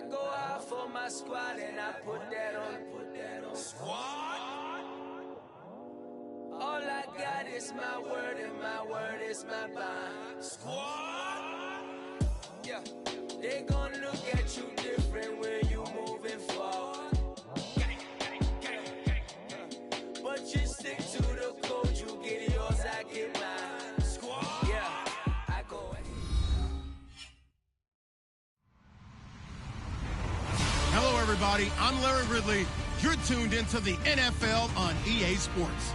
go out for my squad and I put that on. Squad? All I got is my word and my word is my bond. Squad? Yeah. They gon' look at you different when you moving forward. But you stick to the code, you get yours, I get mine. Squad? Yeah, I go. Hello, everybody. I'm Larry Ridley. You're tuned into the NFL on EA Sports.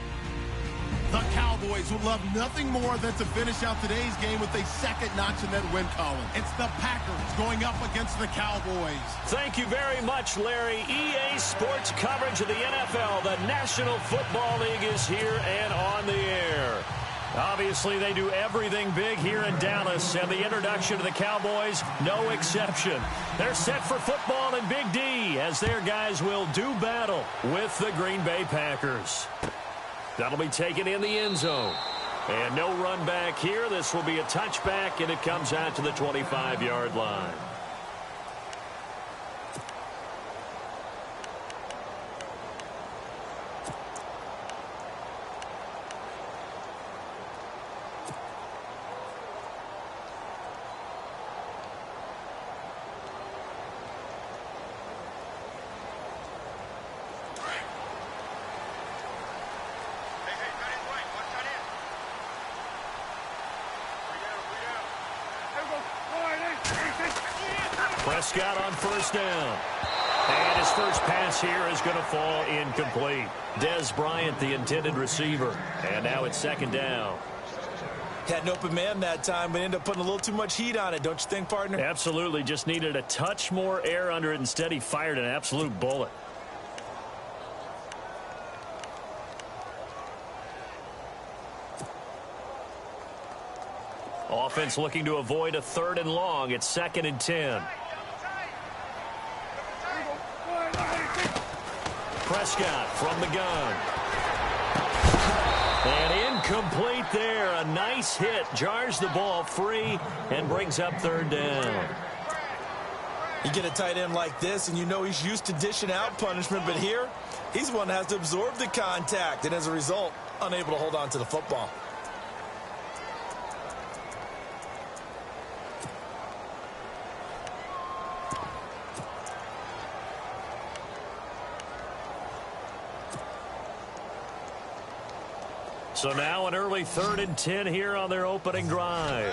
The Cowboys would love nothing more than to finish out today's game with a second notch in that win column. It's the Packers going up against the Cowboys. Thank you very much, Larry. EA Sports coverage of the NFL. The National Football League is here and on the air. Obviously, they do everything big here in Dallas, and the introduction to the Cowboys, no exception. They're set for football in Big D, as their guys will do battle with the Green Bay Packers. That'll be taken in the end zone. And no run back here. This will be a touchback, and it comes out to the 25-yard line. Prescott on first down. And his first pass here is going to fall incomplete. Dez Bryant, the intended receiver. And now it's second down. Had an open man that time, but ended up putting a little too much heat on it, don't you think, partner? Absolutely. Just needed a touch more air under it. Instead, he fired an absolute bullet. Offense looking to avoid a 3rd and long. It's 2nd and 10. Prescott from the gun. And incomplete there. A nice hit. Jars the ball free and brings up 3rd down. You get a tight end like this, and you know he's used to dishing out punishment, but here, he's the one that has to absorb the contact, and as a result, unable to hold on to the football. So now an early 3rd and 10 here on their opening drive.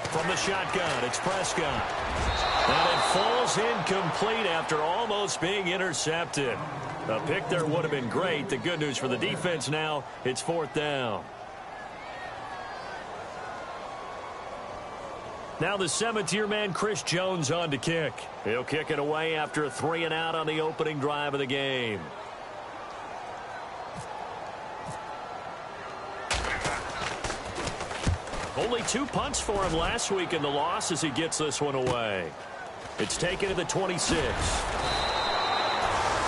From the shotgun, it's Prescott. And it falls incomplete after almost being intercepted. A pick there would have been great. The good news for the defense now, it's 4th down. Now the Cemetery man, Chris Jones, on to kick. He'll kick it away after a 3-and-out on the opening drive of the game. Only 2 punts for him last week in the loss as he gets this one away. It's taken to the 26.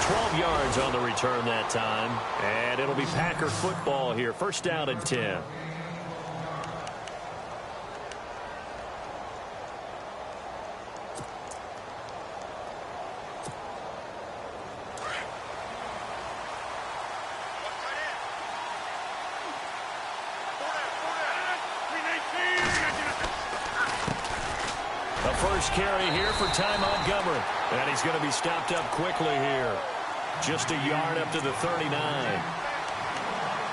12 yards on the return that time. And it'll be Packer football here. 1st down and 10. First carry here for Ty Montgomery. And he's going to be stopped up quickly here. Just a yard up to the 39.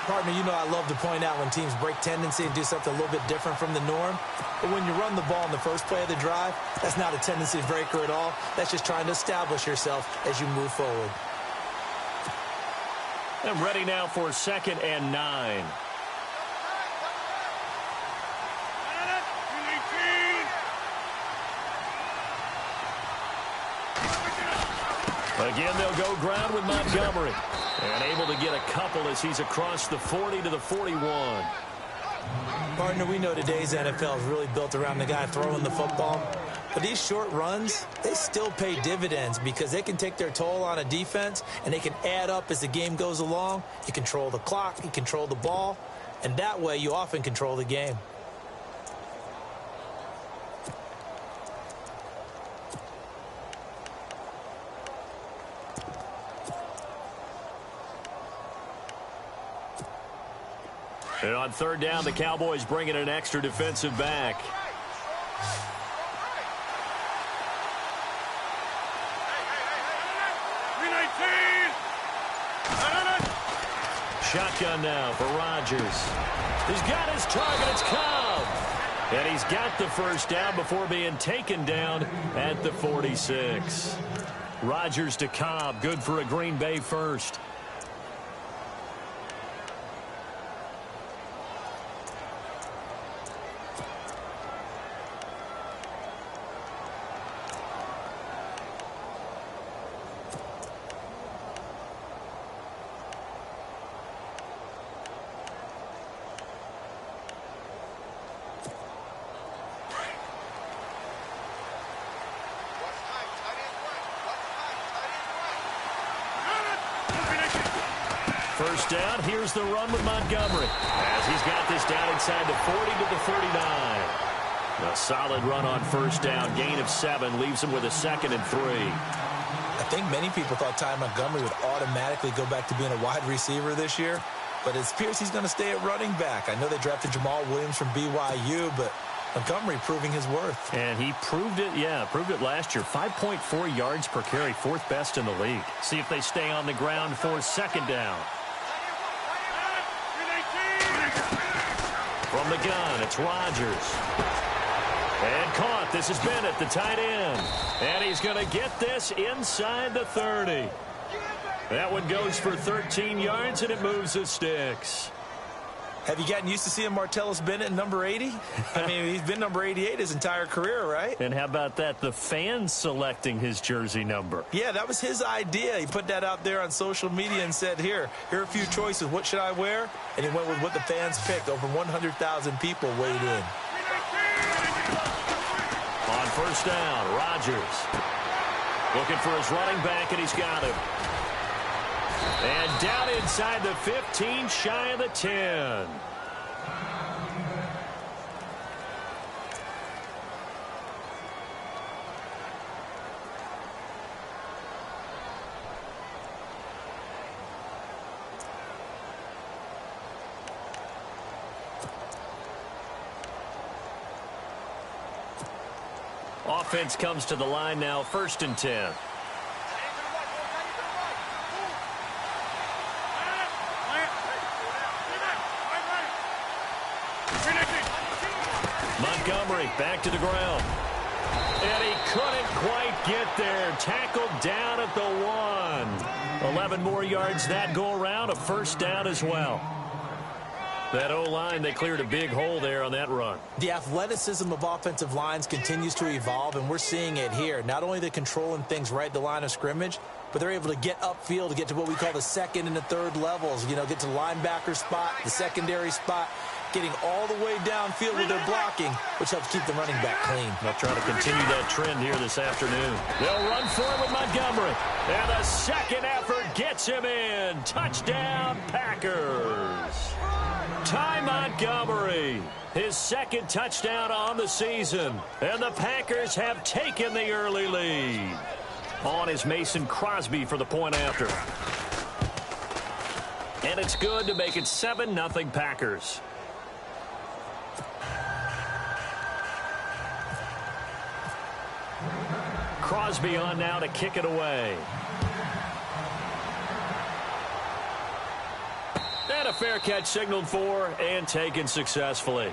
Partner, you know I love to point out when teams break tendency and do something a little bit different from the norm. But when you run the ball in the first play of the drive, that's not a tendency breaker at all. That's just trying to establish yourself as you move forward. And ready now for 2nd and 9. Again, they'll go ground with Montgomery. And able to get a couple as he's across the 40 to the 41. Partner, we know today's NFL is really built around the guy throwing the football. But these short runs, they still pay dividends because they can take their toll on a defense and they can add up as the game goes along. You control the clock, you control the ball, And that way, you often control the game. And on third down, the Cowboys bring in an extra defensive back. Shotgun now for Rodgers. He's got his target. It's Cobb. And he's got the first down before being taken down at the 46. Rodgers to Cobb. Good for a Green Bay first. First down, here's the run with Montgomery as he's got this down inside the 40 to the 39. A solid run on first down, gain of 7, leaves him with a 2nd and 3. I think many people thought Ty Montgomery would automatically go back to being a wide receiver this year, but it appears he's going to stay at running back. I know they drafted Jamal Williams from BYU, but Montgomery proving his worth. And he proved it, proved it last year. 5.4 yards per carry, 4th best in the league. See if they stay on the ground for 2nd down. From the gun, it's Rodgers. And caught. This is Bennett, the tight end. And he's going to get this inside the 30. That one goes for 13 yards, and it moves the sticks. Have you gotten used to seeing Martellus Bennett number 80? I mean, he's been number 88 his entire career, right? And how about that? The fans selecting his jersey number. Yeah, that was his idea. He put that out there on social media and said, here are a few choices. What should I wear? And he went with what the fans picked. Over 100,000 people weighed in. On first down, Rodgers looking for his running back, and he's got him. And down inside the 15, shy of the 10. Offense comes to the line now, 1st and 10. Montgomery back to the ground. And he couldn't quite get there. Tackled down at the 1. 11 more yards that go around. A first down as well. That O-line, they cleared a big hole there on that run. The athleticism of offensive lines continues to evolve, and we're seeing it here. Not only they're controlling things right at the line of scrimmage, but they're able to get upfield to get to what we call the 2nd and the 3rd levels. You know, get to the linebacker spot, the secondary spot, getting all the way downfield with their blocking, which helps keep the running back clean. They'll try to continue that trend here this afternoon. They'll run for it with Montgomery. And the second effort gets him in. Touchdown, Packers. Ty Montgomery, his 2nd touchdown on the season. And the Packers have taken the early lead. On is Mason Crosby for the point after. And it's good to make it 7-0 Packers. Crosby on now to kick it away. And a fair catch signaled for and taken successfully.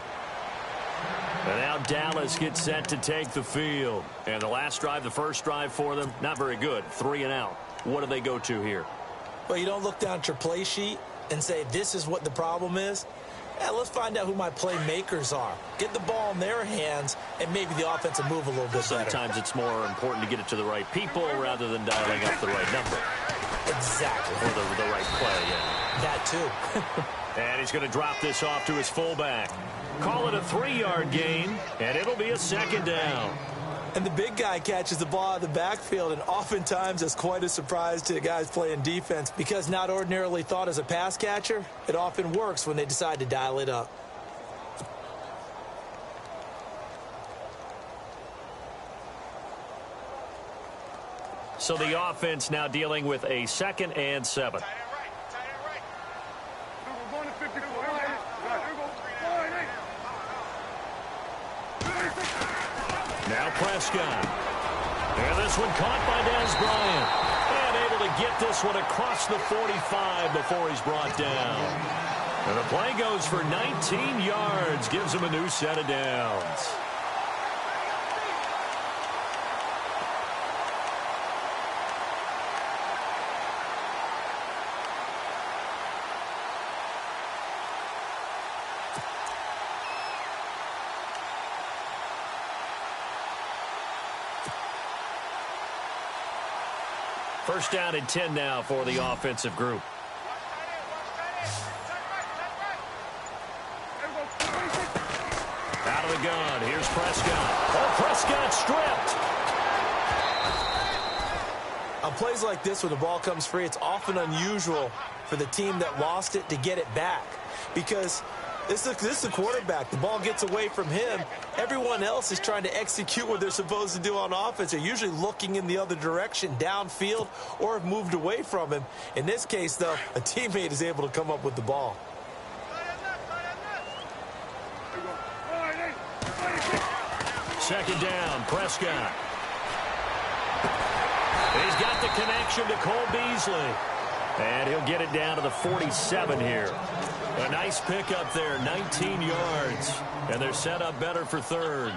And now Dallas gets set to take the field. And the last drive, the first drive for them, not very good. 3 and out. What do they go to here? Well, you don't look down at your play sheet and say, this is what the problem is. Yeah, let's find out who my playmakers are. Get the ball in their hands, and maybe the offense will move a little bit better. Sometimes it's more important to get it to the right people rather than dialing up the right number. Exactly. Or the right play, yeah. That too. And he's going to drop this off to his fullback. Call it a 3-yard gain, and it'll be a 2nd down. And the big guy catches the ball out of the backfield, and oftentimes that's quite a surprise to the guys playing defense because not ordinarily thought as a pass catcher, it often works when they decide to dial it up. So the offense now dealing with a 2nd and 7. Now Prescott. And this one caught by Dez Bryant. And able to get this one across the 45 before he's brought down. And the play goes for 19 yards. Gives him a new set of downs. First down and 10 now for the offensive group. Out of the gun. Here's Prescott. Oh, Prescott stripped. On plays like this, when the ball comes free, it's often unusual for the team that lost it to get it back because this is the quarterback. The ball gets away from him. Everyone else is trying to execute what they're supposed to do on offense. They're usually looking in the other direction, downfield, or have moved away from him. In this case, though, a teammate is able to come up with the ball. Second down, Prescott. He's got the connection to Cole Beasley. And he'll get it down to the 47 here. A nice pickup there, 19 yards. And they're set up better for third.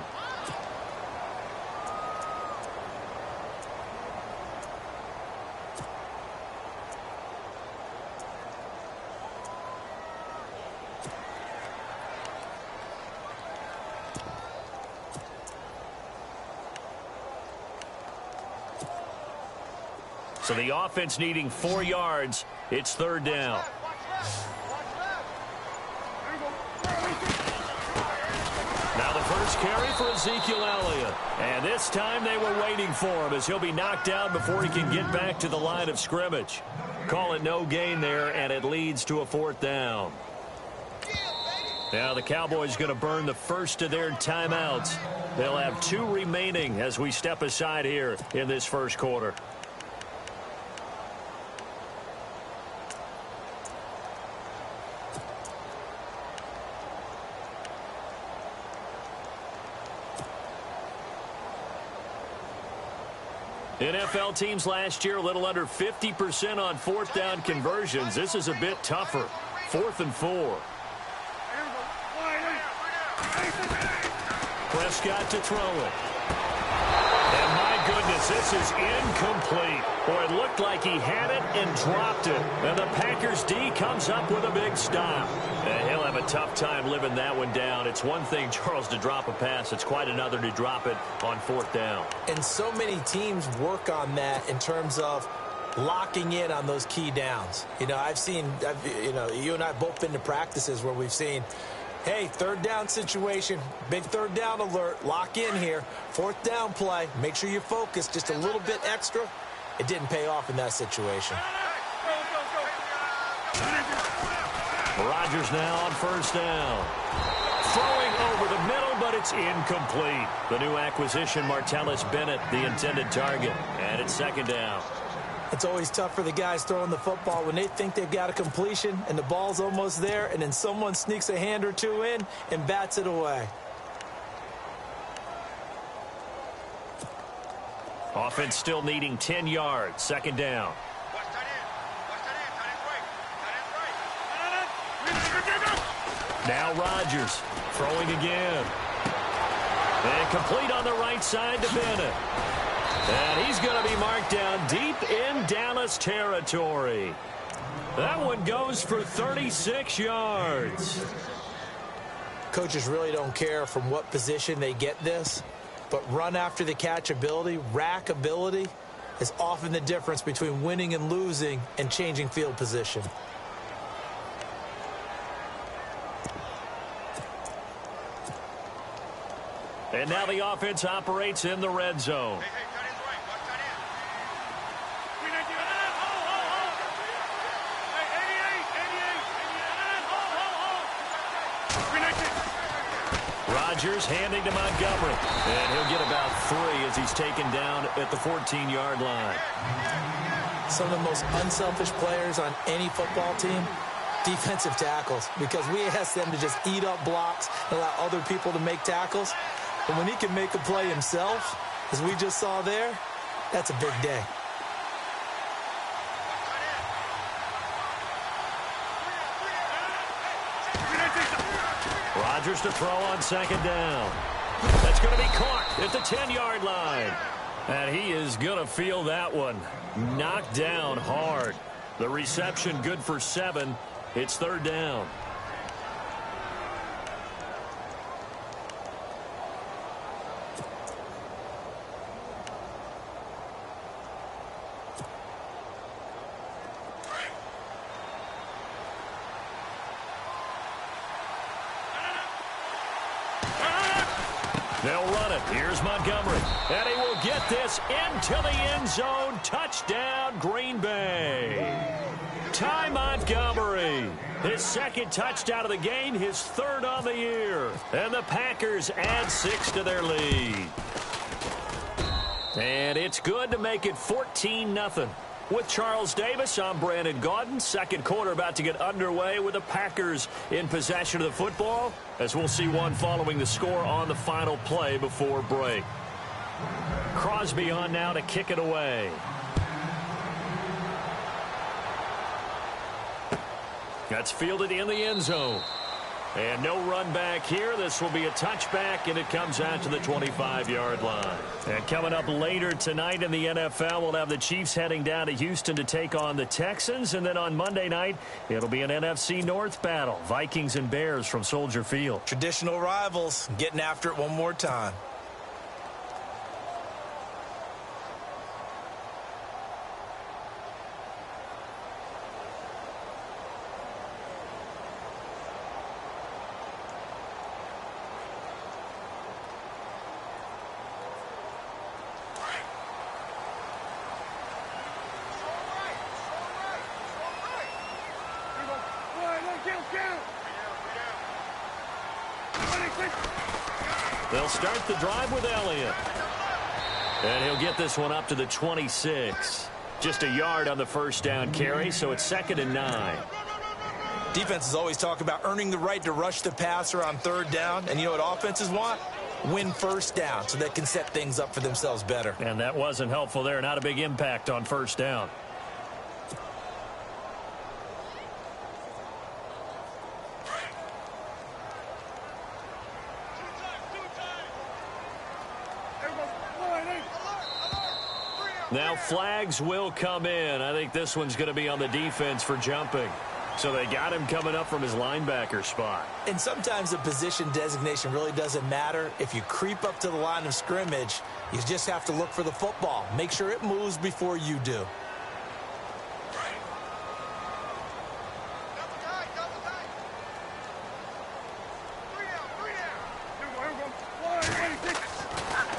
So the offense needing 4 yards. It's third down. Now the first carry for Ezekiel Elliott. And this time they were waiting for him as he'll be knocked down before he can get back to the line of scrimmage. Call it no gain there, and it leads to a 4th down. Now the Cowboys going to burn the first of their timeouts. They'll have 2 remaining as we step aside here in this first quarter. NFL teams last year a little under 50% on 4th down conversions. This is a bit tougher. 4th and 4. Prescott to throw it. And my goodness, this is incomplete. Boy, it looked like he had it and dropped it. And the Packers D comes up with a big stop. And he'll have a tough time living that one down. It's one thing, Charles, to drop a pass. It's quite another to drop it on 4th down. And so many teams work on that in terms of locking in on those key downs. You know, you and I have both been to practices where we've seen, hey, 3rd down situation, big 3rd down alert, lock in here, 4th down play, make sure you focus just a little bit extra. It didn't pay off in that situation. Rodgers now on 1st down. Throwing over the middle, but it's incomplete. The new acquisition, Martellus Bennett, the intended target. And it's 2nd down. It's always tough for the guys throwing the football when they think they've got a completion and the ball's almost there, and then someone sneaks a hand or two in and bats it away. Offense still needing 10 yards. 2nd down. Now Rodgers throwing again. And complete on the right side to Bennett. And he's going to be marked down deep in Dallas territory. That one goes for 36 yards. Coaches really don't care from what position they get this, but run after the catch ability, rack ability, is often the difference between winning and losing and changing field position. And now the offense operates in the red zone. Rodgers handing to Montgomery. And he'll get about 3 as he's taken down at the 14-yard line. Some of the most unselfish players on any football team, defensive tackles, because we ask them to just eat up blocks and allow other people to make tackles. But when he can make a play himself, as we just saw there, that's a big day. Rodgers to throw on second down. That's going to be caught at the 10-yard line. And he is going to feel that one. Knocked down hard. The reception good for 7. It's third down. They'll run it. Here's Montgomery. And he will get this into the end zone. Touchdown, Green Bay. Ty Montgomery. His second touchdown of the game, his third on the year. And the Packers add 6 to their lead. And it's good to make it 14-0. With Charles Davis, I'm Brandon Gaudin. Second quarter about to get underway with the Packers in possession of the football, as we'll see one following the score on the final play before break. Crosby on now to kick it away. That's fielded in the end zone. And no run back here. This will be a touchback, and it comes out to the 25-yard line. And coming up later tonight in the NFL, we'll have the Chiefs heading down to Houston to take on the Texans. And then on Monday night, it'll be an NFC North battle. Vikings and Bears from Soldier Field. Traditional rivals getting after it one more time. They'll start the drive with Elliott. And he'll get this one up to the 26. Just a yard on the first down carry, so it's 2nd and 9. Defenses always talk about earning the right to rush the passer on third down. And you know what offenses want? Win first down so they can set things up for themselves better. And that wasn't helpful there. Not a big impact on first down. Now flags will come in. I think this one's going to be on the defense for jumping. So they got him coming up from his linebacker spot. And sometimes the position designation really doesn't matter. If you creep up to the line of scrimmage, you just have to look for the football. Make sure it moves before you do.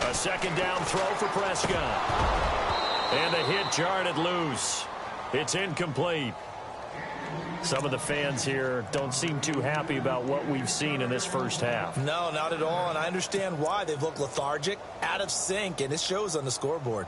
A second down throw for Prescott. And the hit jarred loose. It's incomplete. Some of the fans here don't seem too happy about what we've seen in this first half. No, not at all, and I understand why. They've looked lethargic, out of sync, and it shows on the scoreboard.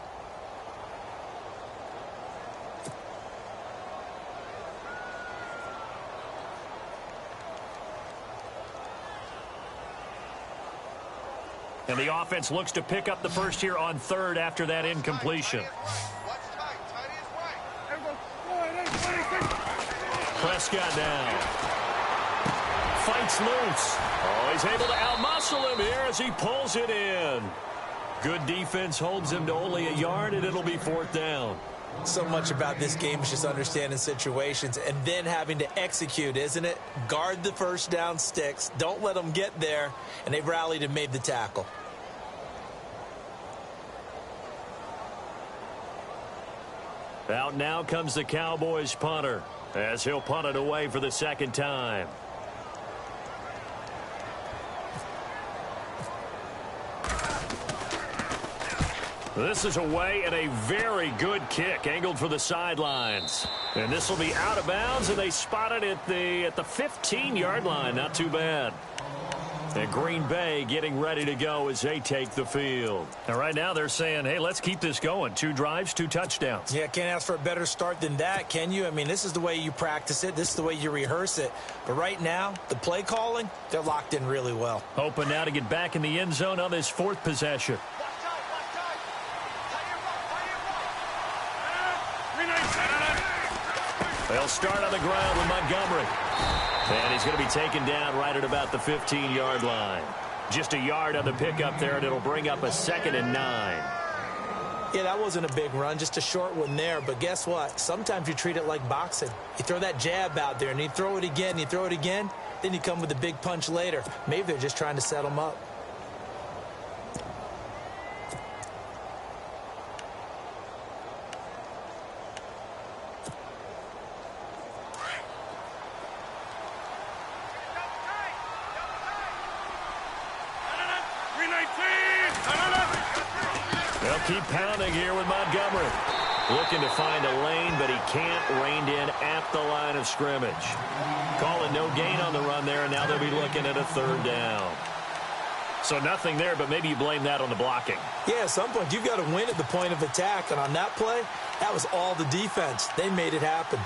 And the offense looks to pick up the first here on third after that incompletion. Prescott down. Fights loose. Oh, he's able to outmuscle him here as he pulls it in. Good defense holds him to only a yard, and it'll be 4th down. So much about this game is just understanding situations and then having to execute, isn't it? Guard the first down sticks. Don't let them get there. And they've rallied and made the tackle. Out now comes the Cowboys punter as he'll punt it away for the second time. This is away and a very good kick, angled for the sidelines. And this will be out of bounds, and they spot it at the 15-yard line. Not too bad. And Green Bay getting ready to go as they take the field. And right now they're saying, hey, let's keep this going. 2 drives, 2 touchdowns. Yeah, can't ask for a better start than that, can you? I mean, this is the way you practice it. This is the way you rehearse it. But right now, the play calling, they're locked in really well. Hoping now to get back in the end zone on this 4th possession. They'll start on the ground with Montgomery. And he's going to be taken down right at about the 15-yard line. Just a yard on the pickup there, and it'll bring up a 2nd and 9. Yeah, that wasn't a big run, just a short one there. But guess what? Sometimes you treat it like boxing. You throw that jab out there, and you throw it again, and you throw it again. Then you come with a big punch later. Maybe they're just trying to set him up. They'll keep pounding here with Montgomery. Looking to find a lane, but he can't. Reined in at the line of scrimmage. Calling no gain on the run there, and now they'll be looking at a 3rd down. So nothing there, but maybe you blame that on the blocking. Yeah, at some point, you've got to win at the point of attack. And on that play, that was all the defense. They made it happen.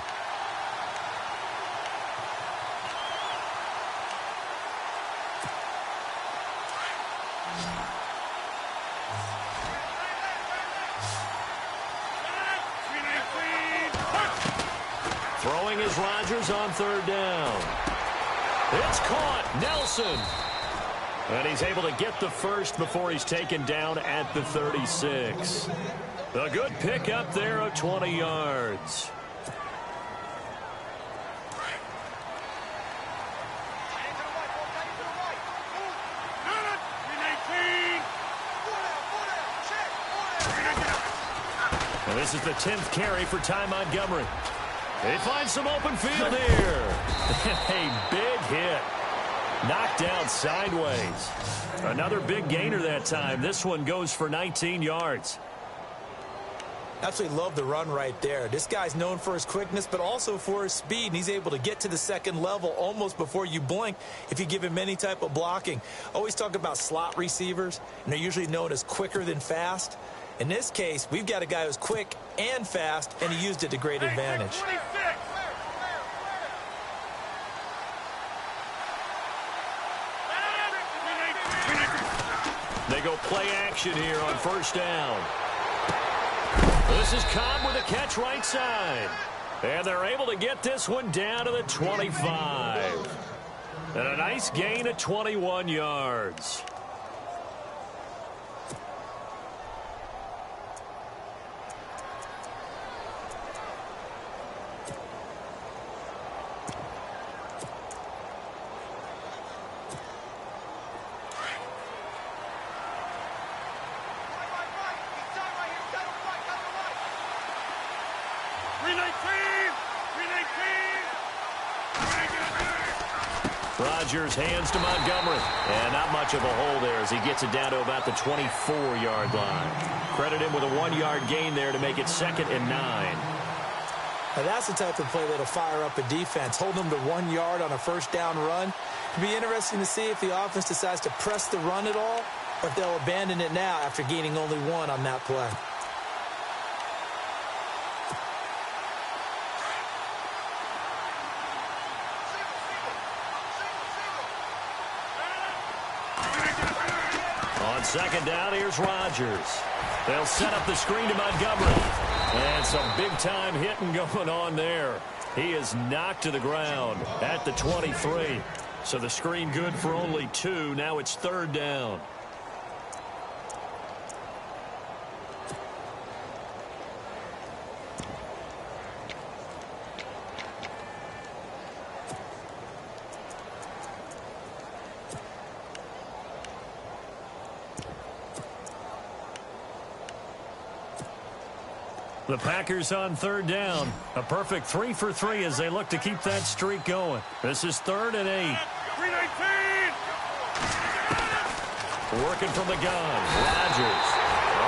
Throwing is Rodgers on 3rd down. It's caught. Nelson. And he's able to get the first before he's taken down at the 36. A good pickup there of 20 yards. And this is the 10th carry for Ty Montgomery. They find some open field here. A big hit. Knocked down sideways. Another big gainer that time. This one goes for 19 yards. Absolutely love the run right there. This guy's known for his quickness, but also for his speed. And he's able to get to the 2nd level almost before you blink if you give him any type of blocking. Always talk about slot receivers, and they're usually known as quicker than fast. In this case, we've got a guy who's quick and fast, and he used it to great advantage. They go play action here on 1st down. This is Cobb with a catch right side. And they're able to get this one down to the 25. And a nice gain of 21 yards. Rodgers hands to Montgomery. And not much of a hole there as he gets it down to about the 24-yard line. Credit him with a 1-yard gain there to make it 2nd and 9. Now that's the type of play that'll fire up a defense. Hold them to 1 yard on a 1st down run. It'll be interesting to see if the offense decides to press the run at all, or if they'll abandon it now after gaining only 1 on that play. On 2nd down, here's Rodgers. They'll set up the screen to Montgomery. And some big-time hitting going on there. He is knocked to the ground at the 23. So the screen good for only 2. Now it's 3rd down. The Packers on 3rd down. A perfect 3 for 3 as they look to keep that streak going. This is 3rd and 8. Working from the gun. Rodgers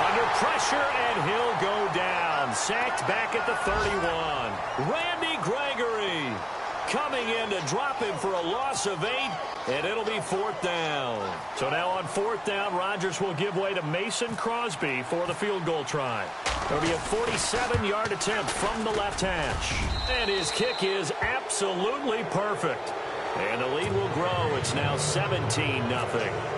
under pressure, and he'll go down. Sacked back at the 31. Randy Gregory coming in to drop him for a loss of 8, and it'll be 4th down. So now on 4th down, Rodgers will give way to Mason Crosby for the field goal try. It'll be a 47-yard attempt from the left hash. And his kick is absolutely perfect. And the lead will grow. It's now 17-0.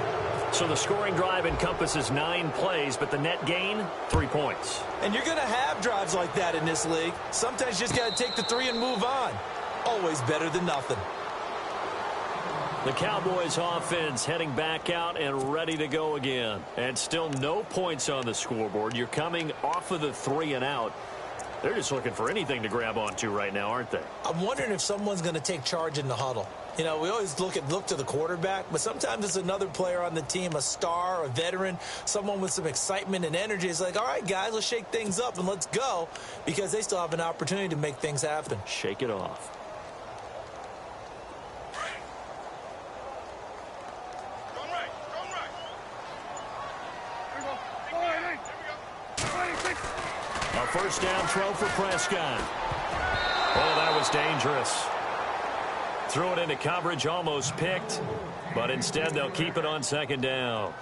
So the scoring drive encompasses 9 plays, but the net gain, 3 points. And you're going to have drives like that in this league. Sometimes you just got to take the 3 and move on. Always better than nothing. The Cowboys offense heading back out and ready to go again. And still no points on the scoreboard. You're coming off of the 3 and out. They're just looking for anything to grab onto right now, aren't they? I'm wondering if someone's going to take charge in the huddle. You know, we always look to the quarterback, but sometimes it's another player on the team, a star, a veteran, someone with some excitement and energy. It's like, all right, guys, let's shake things up and let's go, because they still have an opportunity to make things happen. Shake it off. A first down throw for Prescott. Oh, that was dangerous. Threw it into coverage, almost picked, but instead they'll keep it on 2nd down.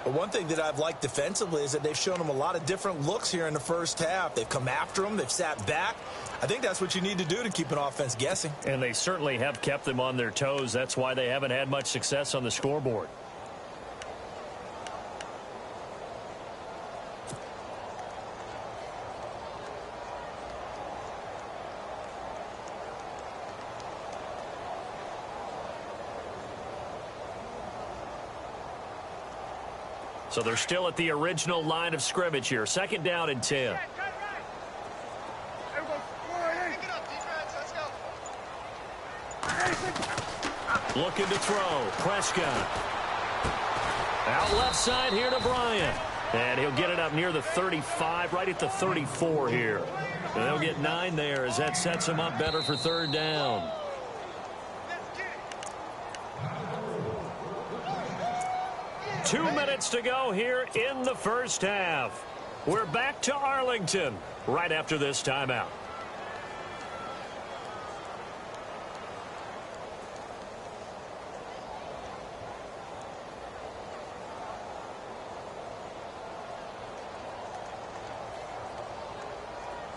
But one thing that I've liked defensively is that they've shown them a lot of different looks here in the first half. They've come after them. They've sat back. I think that's what you need to do to keep an offense guessing. And they certainly have kept them on their toes. That's why they haven't had much success on the scoreboard. So they're still at the original line of scrimmage here. 2nd down and 10. Looking to throw. Prescott. Out left side here to Bryant. And he'll get it up near the 35, right at the 34 here. And they'll get 9 there as that sets him up better for 3rd down. Two minutes to go here in the first half. We're back to Arlington right after this timeout.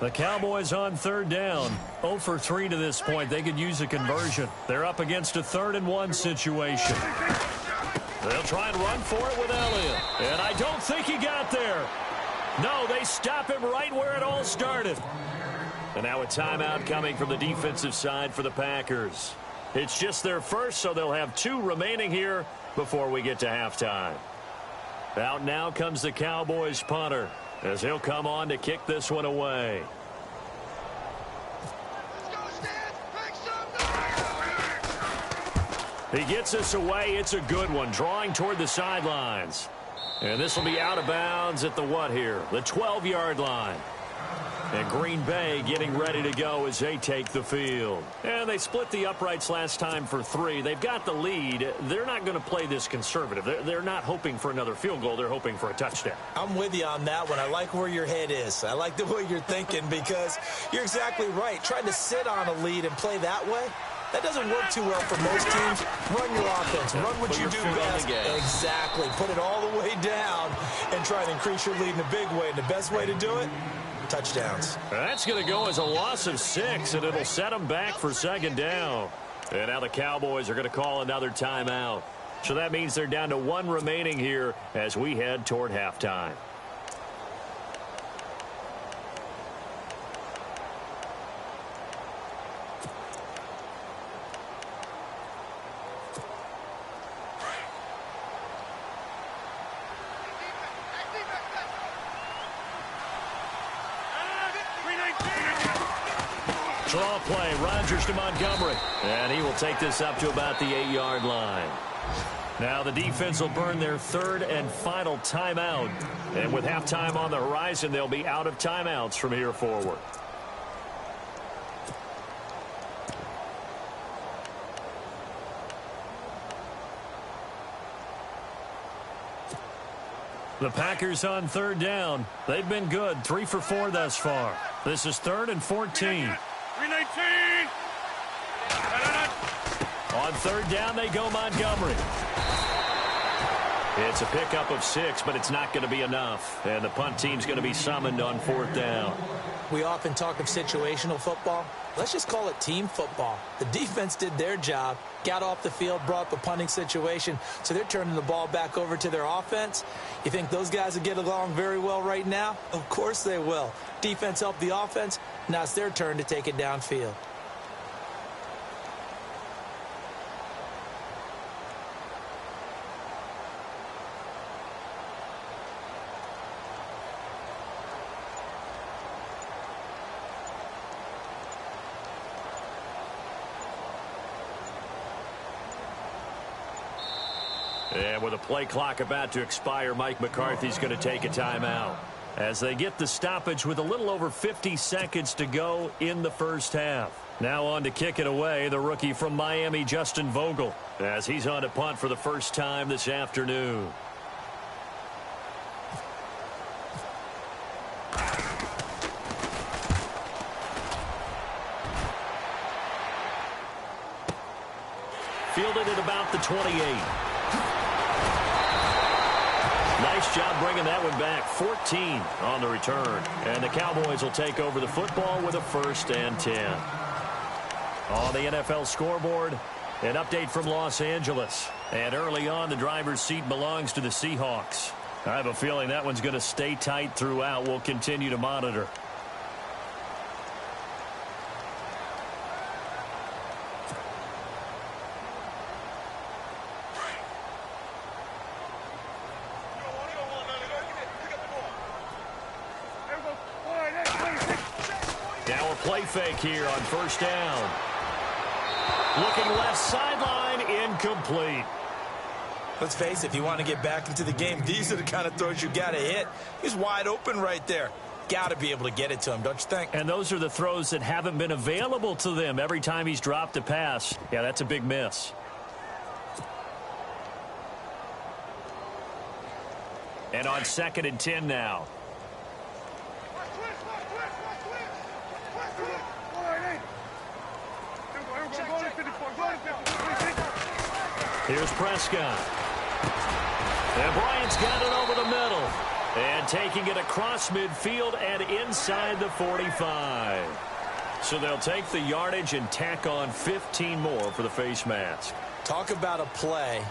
The Cowboys on 3rd down. 0 for 3 to this point. They could use a conversion. They're up against a 3rd and 1 situation. They'll try and run for it with Elliott. And I don't think he got there. No, they stop him right where it all started. And now a timeout coming from the defensive side for the Packers. It's just their first, so they'll have 2 remaining here before we get to halftime. Out now comes the Cowboys punter, as he'll come on to kick this one away. He gets us away. It's a good one, drawing toward the sidelines. And this will be out of bounds at the what here? The 12-yard line. And Green Bay getting ready to go as they take the field. And they split the uprights last time for 3. They've got the lead. They're not going to play this conservative. They're not hoping for another field goal. They're hoping for a touchdown. I'm with you on that one. I like where your head is. I like the way you're thinking, because you're exactly right. Trying to sit on a lead and play that way, that doesn't work too well for most teams. Run your offense. Run what you do best. Exactly. Put it all the way down and try and increase your lead in a big way. And the best way to do it, touchdowns. That's going to go as a loss of 6, and it'll set them back for 2nd down. And now the Cowboys are going to call another timeout. So that means they're down to 1 remaining here as we head toward halftime. Draw play, Rodgers to Montgomery. And he will take this up to about the 8-yard line. Now the defense will burn their 3rd and final timeout. And with halftime on the horizon, they'll be out of timeouts from here forward. The Packers on third down. They've been good, 3 for 4 thus far. This is 3rd and 14. 319. On third down, they go Montgomery. It's a pickup of 6, but it's not going to be enough. And the punt team's going to be summoned on 4th down. We often talk of situational football. Let's just call it team football. The defense did their job, got off the field, brought up a punting situation, so they're turning the ball back over to their offense. You think those guys will get along very well right now? Of course they will. Defense helped the offense. Now it's their turn to take it downfield. And with a play clock about to expire, Mike McCarthy's going to take a timeout as they get the stoppage with a little over 50 seconds to go in the first half. Now on to kick it away, the rookie from Miami, Justin Vogel, as he's on to punt for the first time this afternoon. Fielded at about the 28. Nice job bringing that one back. 14 on the return. And the Cowboys will take over the football with a 1st and 10. On the NFL scoreboard, an update from Los Angeles. And early on, the driver's seat belongs to the Seahawks. I have a feeling that one's going to stay tight throughout. We'll continue to monitor. Now a play fake here on 1st down. Looking left sideline, incomplete. Let's face it, if you want to get back into the game, these are the kind of throws you got to hit. He's wide open right there. Got to be able to get it to him, don't you think? And those are the throws that haven't been available to them every time he's dropped a pass. Yeah, that's a big miss. And on 2nd and 10 now. Here's Prescott. And Bryant's got it over the middle. And taking it across midfield and inside the 45. So they'll take the yardage and tack on 15 more for the face mask. Talk about a play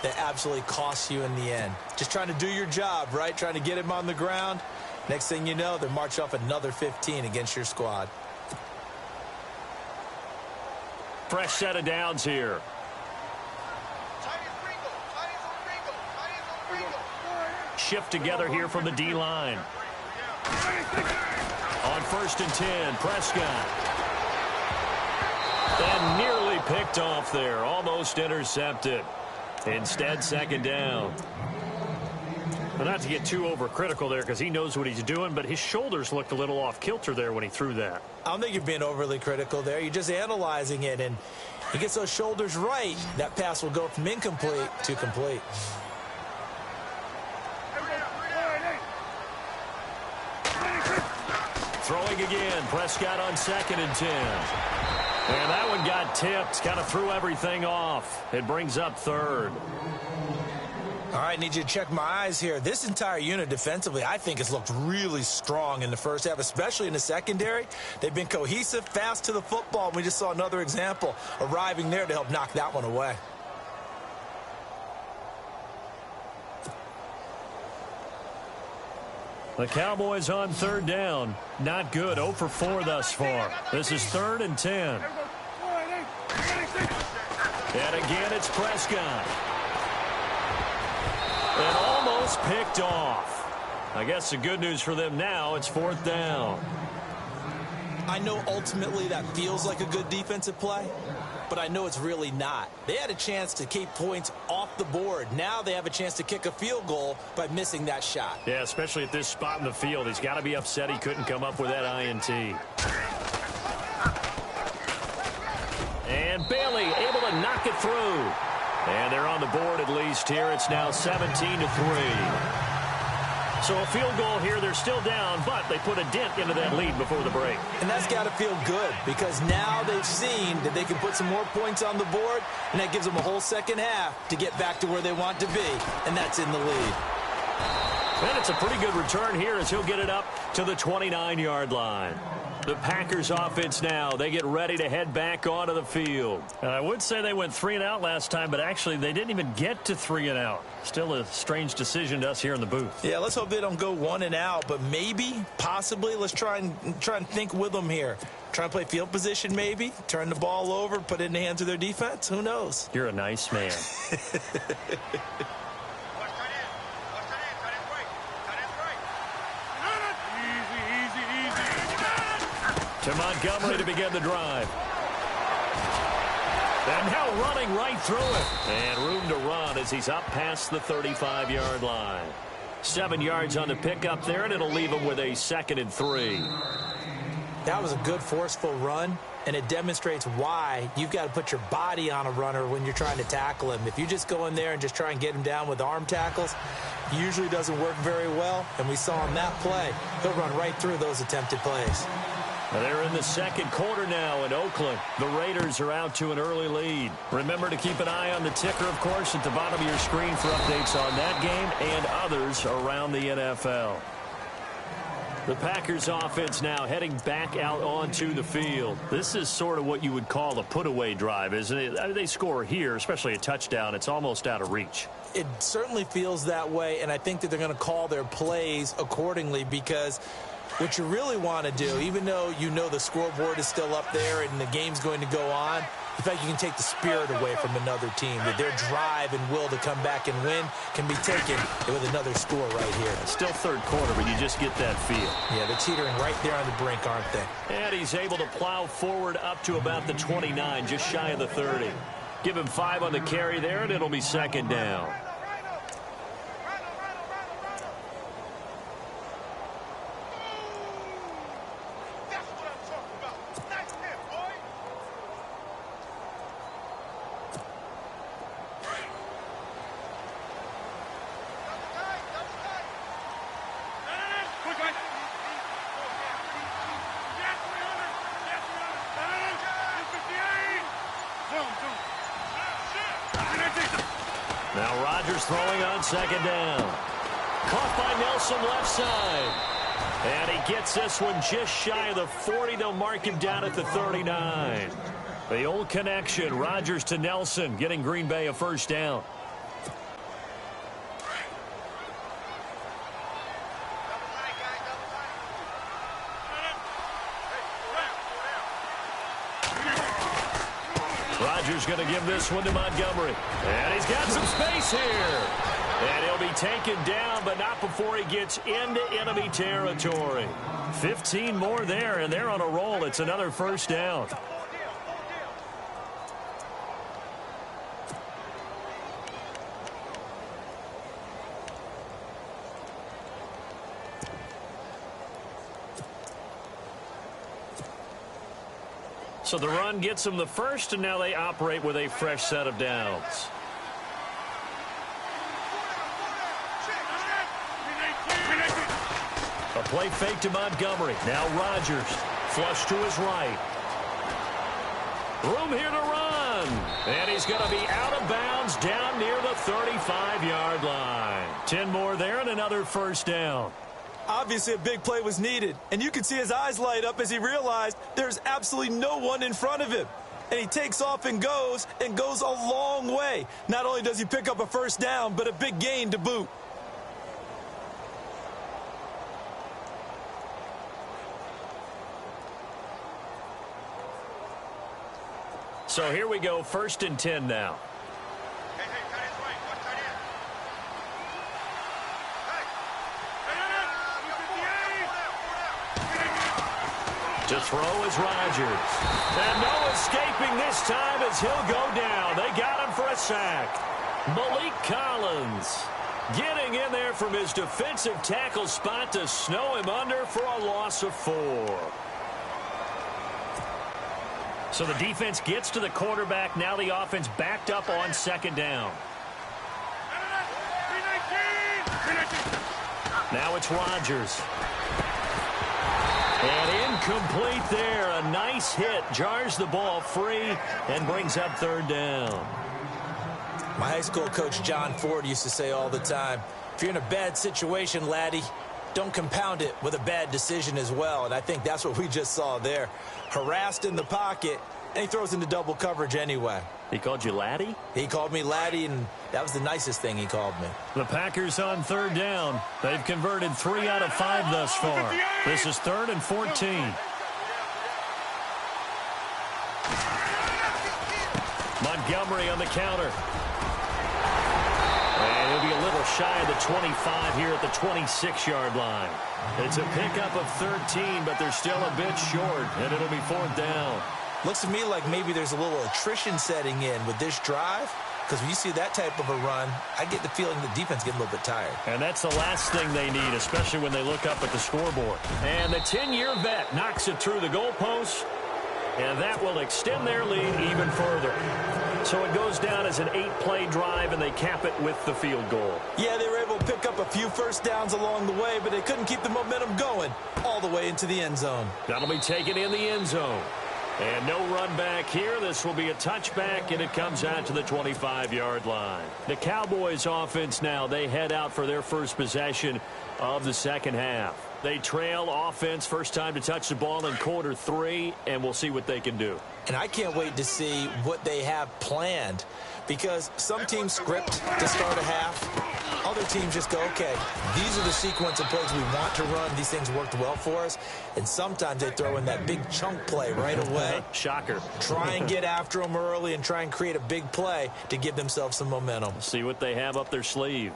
that absolutely costs you in the end. Just trying to do your job, right? Trying to get him on the ground. Next thing you know, they march off another 15 against your squad. Fresh set of downs here. Shift together here from the D-line. On 1st and 10, Prescott. And nearly picked off there. Almost intercepted. Instead, 2nd down. Well, not to get too overcritical there because he knows what he's doing, but his shoulders looked a little off kilter there when he threw that. I don't think you're being overly critical there. You're just analyzing it, and he gets those shoulders right. That pass will go from incomplete to complete. Throwing again, Prescott on 2nd and 10. And that one got tipped, kind of threw everything off. It brings up 3rd. All right, need you to check my eyes here. This entire unit defensively, I think, has looked really strong in the first half, especially in the secondary. They've been cohesive, fast to the football. We just saw another example arriving there to help knock that one away. The Cowboys on 3rd down. Not good. 0 for 4 thus far. This is 3rd and 10. And again, it's Prescott. And almost picked off. I guess the good news for them now, it's 4th down. I know ultimately that feels like a good defensive play, but I know it's really not. They had a chance to keep points off the board. Now they have a chance to kick a field goal by missing that shot. Yeah, especially at this spot in the field. He's got to be upset he couldn't come up with that INT. And Bailey able to knock it through. And they're on the board at least here. It's now 17-3. So a field goal here, they're still down, but they put a dent into that lead before the break. And that's got to feel good because now they've seen that they can put some more points on the board, and that gives them a whole second half to get back to where they want to be, and that's in the lead. And it's a pretty good return here as he'll get it up to the 29-yard line. The Packers offense now, they get ready to head back onto the field. And I would say they went 3-and-out last time, but actually they didn't even get to 3-and-out. Still a strange decision to us here in the booth. Yeah, let's hope they don't go 1-and-out, but maybe, possibly, let's try and think with them here. Try and play field position maybe, turn the ball over, put it in the hands of their defense. Who knows? You're a nice man. To Montgomery to begin the drive. And now running right through it. And room to run as he's up past the 35-yard line. 7 yards on the pickup there, and it'll leave him with a 2nd and 3. That was a good forceful run, and it demonstrates why you've got to put your body on a runner when you're trying to tackle him. If you just go in there and just try and get him down with arm tackles, usually doesn't work very well, and we saw on that play, he'll run right through those attempted plays. They're in the second quarter now in Oakland. The Raiders are out to an early lead. Remember to keep an eye on the ticker, of course, at the bottom of your screen for updates on that game and others around the NFL. The Packers offense now heading back out onto the field. This is sort of what you would call a put-away drive, isn't it? I mean, they score here, especially a touchdown. It's almost out of reach. It certainly feels that way, and I think that they're going to call their plays accordingly because what you really want to do, even though you know the scoreboard is still up there and the game's going to go on, in fact, you can take the spirit away from another team. That their drive and will to come back and win can be taken with another score right here. It's still third quarter, but you just get that feel. Yeah, they're teetering right there on the brink, aren't they? And he's able to plow forward up to about the 29, just shy of the 30. Give him 5 on the carry there, and it'll be 2nd down. Now Rodgers throwing on 2nd down. Caught by Nelson left side. And he gets this one just shy of the 40. They'll mark him down at the 39. The old connection, Rodgers to Nelson, getting Green Bay a 1st down. Rodgers going to give this one to Montgomery. And he's got some space here. And he'll be taken down, but not before he gets into enemy territory. 15 more there, and they're on a roll. It's another 1st down. So the run gets them the 1st, and now they operate with a fresh set of downs. A play fake to Montgomery. Now Rodgers. Flush to his right. Room here to run. And he's going to be out of bounds down near the 35-yard line. 10 more there and another 1st down. Obviously, a big play was needed, and you can see his eyes light up as he realized there's absolutely no one in front of him. And he takes off and goes a long way. Not only does he pick up a 1st down, but a big gain to boot. So here we go, 1st and 10 now. To throw is Rodgers. And no escaping this time as he'll go down. They got him for a sack. Malik Collins getting in there from his defensive tackle spot to snow him under for a loss of 4. So the defense gets to the quarterback. Now the offense backed up on 2nd down. Now it's Rodgers. And incomplete there. A nice hit. Jars the ball free and brings up third down. My high school coach, John Ford, used to say all the time, if you're in a bad situation, laddie, don't compound it with a bad decision as well. And I think that's what we just saw there. Harassed in the pocket, and he throws into double coverage anyway. He called you laddie? He called me laddie, and that was the nicest thing he called me. The Packers on third down. They've converted 3 out of 5 thus far. This is 3rd and 14. Montgomery on the counter. And he'll be a little shy of the 25 here at the 26-yard line. It's a pickup of 13, but they're still a bit short, and it'll be 4th down. Looks to me like maybe there's a little attrition setting in with this drive, because when you see that type of a run, I get the feeling the defense getting a little bit tired. And that's the last thing they need, especially when they look up at the scoreboard. And the 10-year vet knocks it through the goalpost, and that will extend their lead even further. So it goes down as an 8-play drive, and they cap it with the field goal. Yeah, they were able to pick up a few first downs along the way, but they couldn't keep the momentum going all the way into the end zone. That'll be taken in the end zone. And no run back here. This will be a touchback, and it comes out to the 25-yard line. The Cowboys offense now, they head out for their first possession of the second half. They trail offense, first time to touch the ball in quarter 3, and we'll see what they can do. And I can't wait to see what they have planned, because some teams script to start a half. Other teams just go, okay, these are the sequence of plays we want to run. These things worked well for us. And sometimes they throw in that big chunk play right away. Shocker. Try and get after them early and try and create a big play to give themselves some momentum. See what they have up their sleeve.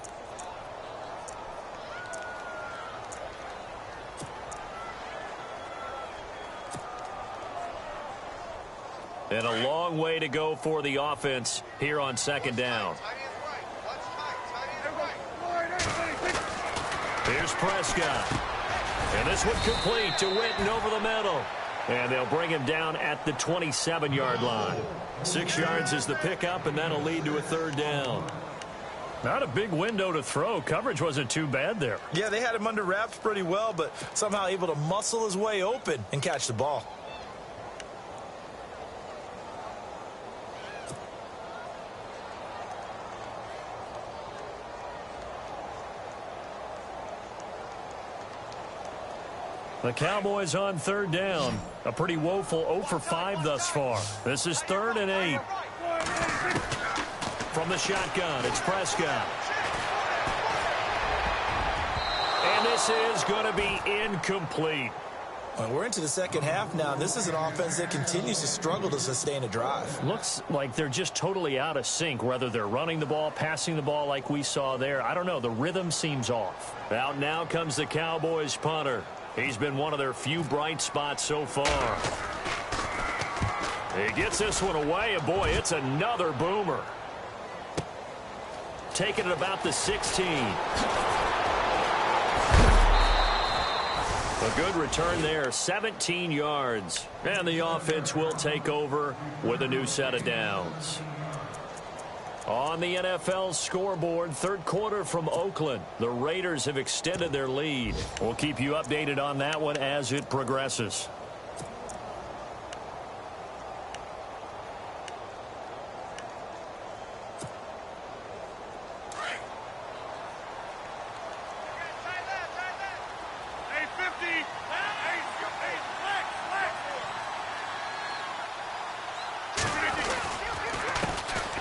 And a long way to go for the offense here on second down. Here's Prescott. And this one complete to Witten over the middle. And they'll bring him down at the 27-yard line. 6 yards is the pickup, and that'll lead to a third down. Not a big window to throw. Coverage wasn't too bad there. Yeah, they had him under wraps pretty well, but somehow able to muscle his way open and catch the ball. The Cowboys on third down. A pretty woeful 0 for 5 thus far. This is 3rd and 8. From the shotgun, it's Prescott. And this is going to be incomplete. Well, we're into the second half now. This is an offense that continues to struggle to sustain a drive. Looks like they're just totally out of sync, whether they're running the ball, passing the ball like we saw there. I don't know. The rhythm seems off. Out now comes the Cowboys punter. He's been one of their few bright spots so far. He gets this one away, and boy, it's another boomer. Taking it about the 16. A good return there, 17 yards. And the offense will take over with a new set of downs. On the NFL scoreboard, third quarter from Oakland. The Raiders have extended their lead. We'll keep you updated on that one as it progresses.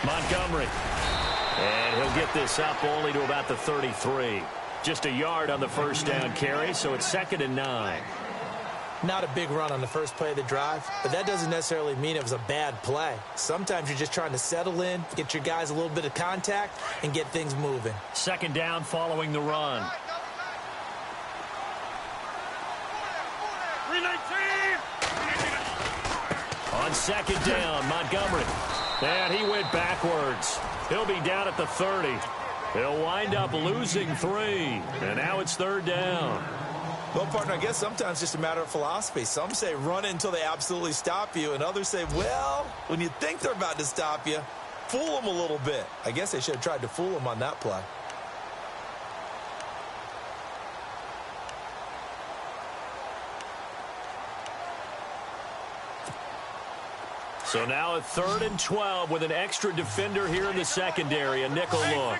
Montgomery. And he'll get this up only to about the 33. Just a yard on the first down carry, so it's 2nd and 9. Not a big run on the first play of the drive, but that doesn't necessarily mean it was a bad play. Sometimes you're just trying to settle in, get your guys a little bit of contact, and get things moving. 2nd down following the run. 319. On 2nd down, Montgomery. And he went backwards. He'll be down at the 30. He'll wind up losing 3. And now it's 3rd down. Well, partner, I guess sometimes it's just a matter of philosophy. Some say run until they absolutely stop you, and others say, well, when you think they're about to stop you, fool them a little bit. I guess they should have tried to fool them on that play. So now a 3rd and 12 with an extra defender here in the secondary, a nickel look.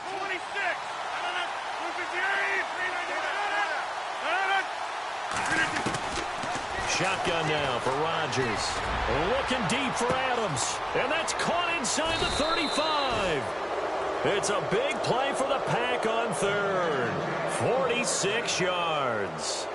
Shotgun now for Rodgers. Looking deep for Adams. And that's caught inside the 35. It's a big play for the Pack on 3rd. 46 yards.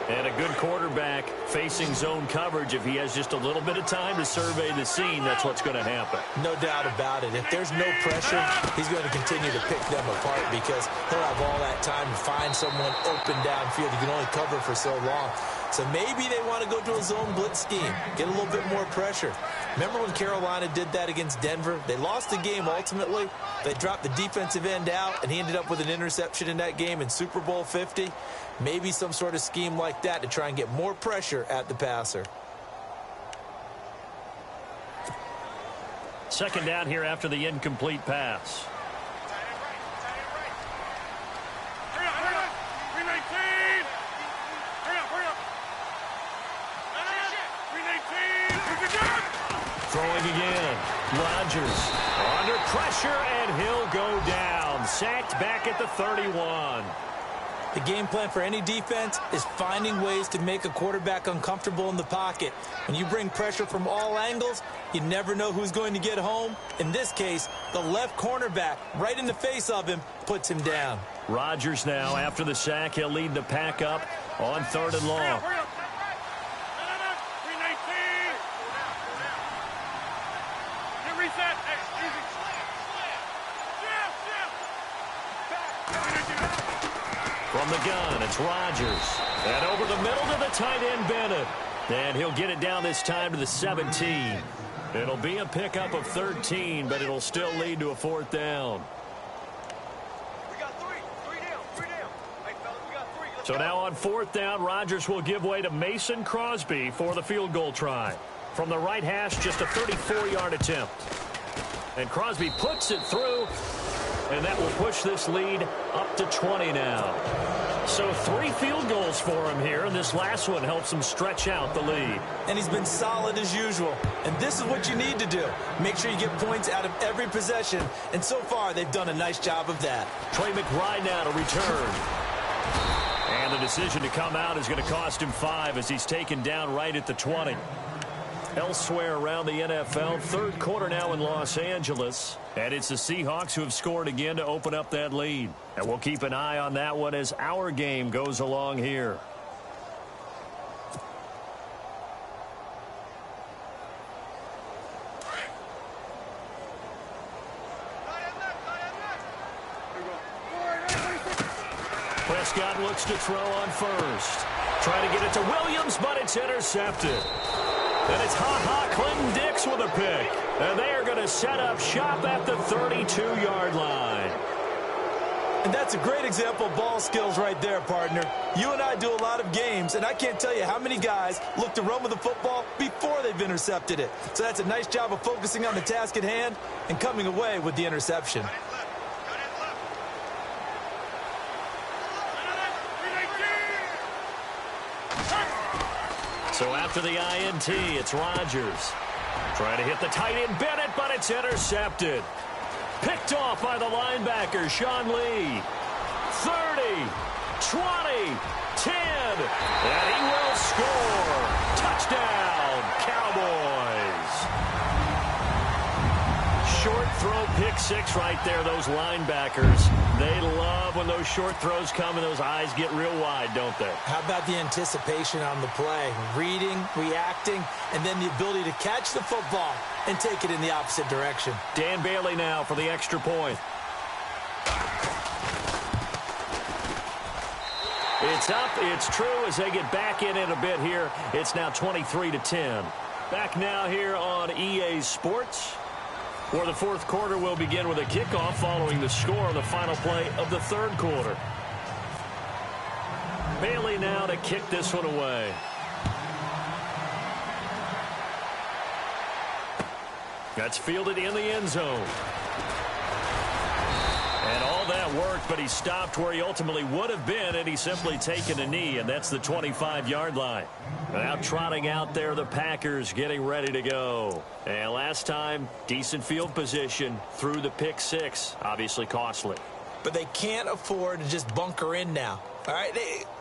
And a good quarterback facing zone coverage. If he has just a little bit of time to survey the scene, that's what's going to happen. No doubt about it. If there's no pressure, he's going to continue to pick them apart because he'll have all that time to find someone open downfield. You can only cover for so long. So maybe they want to go to a zone blitz scheme, get a little bit more pressure. Remember when Carolina did that against Denver? They lost the game ultimately. They dropped the defensive end out, and he ended up with an interception in that game in Super Bowl 50. Maybe some sort of scheme like that to try and get more pressure at the passer. Second down here after the incomplete pass. Throwing again. Rodgers under pressure, and he'll go down. Sacked back at the 31. The game plan for any defense is finding ways to make a quarterback uncomfortable in the pocket. When you bring pressure from all angles, you never know who's going to get home. In this case, the left cornerback right in the face of him puts him down. Rodgers now, after the sack, he'll lead the Pack up on 3rd and long. From the gun, it's Rodgers. And over the middle to the tight end, Bennett. And he'll get it down this time to the 17. It'll be a pickup of 13, but it'll still lead to a 4th down. We got three down. Hey, fellas, we got 3. So now on 4th down, Rodgers will give way to Mason Crosby for the field goal try. From the right hash, just a 34-yard attempt. And Crosby puts it through, and that will push this lead up to 20 now. So 3 field goals for him here, and this last one helps him stretch out the lead. And he's been solid as usual. And this is what you need to do. Make sure you get points out of every possession. And so far, they've done a nice job of that. Trey McBride now to return. And the decision to come out is going to cost him 5 as he's taken down right at the 20. Elsewhere around the NFL, 3rd quarter now in Los Angeles. And it's the Seahawks who have scored again to open up that lead. And we'll keep an eye on that one as our game goes along here. Prescott looks to throw on first. Trying to get it to Williams, but it's intercepted. And it's Clinton-Dix with a pick. And they are going to set up shop at the 32-yard line. And that's a great example of ball skills right there, partner. You and I do a lot of games, and I can't tell you how many guys look to run with the football before they've intercepted it. So that's a nice job of focusing on the task at hand and coming away with the interception. So after the INT, it's Rodgers. Trying to hit the tight end Bennett, but it's intercepted. Picked off by the linebacker, Sean Lee. 30, 20, 10, and he will score. Touchdown, Cowboys. Short throw, pick 6 right there. Those linebackers, they love when those short throws come and those eyes get real wide, don't they? How about the anticipation on the play? Reading, reacting, and then the ability to catch the football and take it in the opposite direction. Dan Bailey now for the extra point. It's up, it's true as they get back in it a bit here. It's now 23-10. Back now here on EA Sports, where the 4th quarter will begin with a kickoff following the score on the final play of the 3rd quarter. Bailey now to kick this one away. That's fielded in the end zone. And all that that worked, but he stopped where he ultimately would have been, and he's simply taken a knee, and that's the 25-yard line. Now trotting out there, the Packers getting ready to go. And last time, decent field position through the pick six. Obviously costly. But they can't afford to just bunker in now. All right,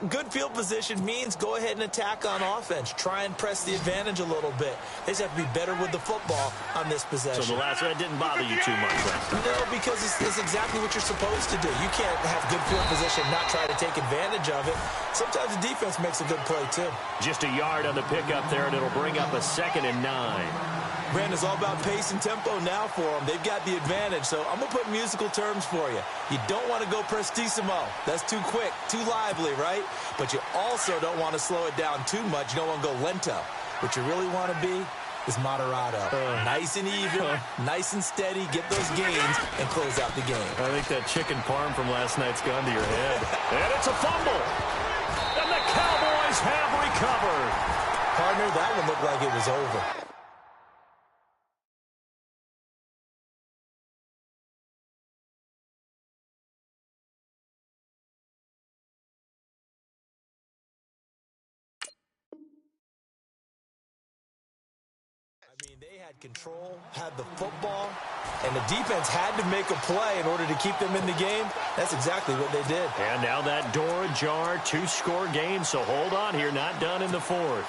good field position means go ahead and attack on offense. Try and press the advantage a little bit. They just have to be better with the football on this possession. So the last one didn't bother you too much, right? No, because it's exactly what you're supposed to do. You can't have good field position and not try to take advantage of it. Sometimes the defense makes a good play, too. Just a yard on the pickup there, and it'll bring up a 2nd and 9. Brandon, it's all about pace and tempo now for them. They've got the advantage, so I'm going to put musical terms for you. You don't want to go prestissimo. That's too quick, too lively, right? But you also don't want to slow it down too much. You don't want to go lento. What you really want to be is moderato. Nice and even, nice and steady, get those gains, and close out the game. I think that chicken parm from last night's gone to your head. And it's a fumble. And the Cowboys have recovered. Partner, that one looked like it was over. They had control, had the football, and the defense had to make a play in order to keep them in the game. That's exactly what they did. And now that door ajar, 2-score game, so hold on here, not done in the 4th.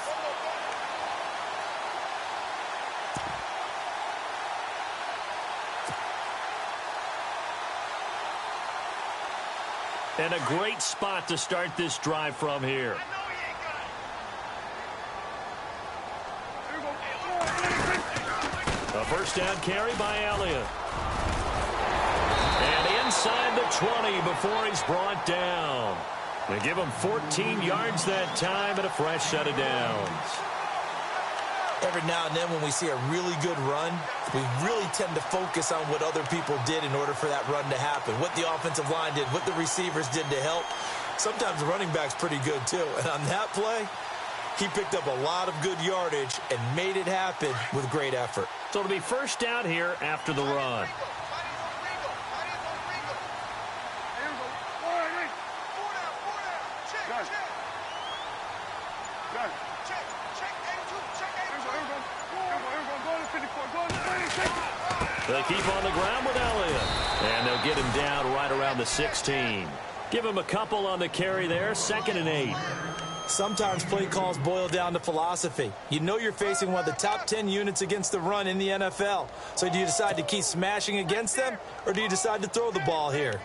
And a great spot to start this drive from here. A first down carry by Elliott. And inside the 20 before he's brought down. They give him 14 yards that time and a fresh set of downs. Every now and then when we see a really good run, we really tend to focus on what other people did in order for that run to happen. What the offensive line did, what the receivers did to help. Sometimes the running back's pretty good too. And on that play, he picked up a lot of good yardage and made it happen with great effort. So it'll be first down here after the run. They keep on the ground with Elliott. And they'll get him down right around the 16. Give him a couple on the carry there, 2nd and 8. Sometimes play calls boil down to philosophy. You know you're facing one of the top 10 units against the run in the NFL. So do you decide to keep smashing against them, or do you decide to throw the ball here?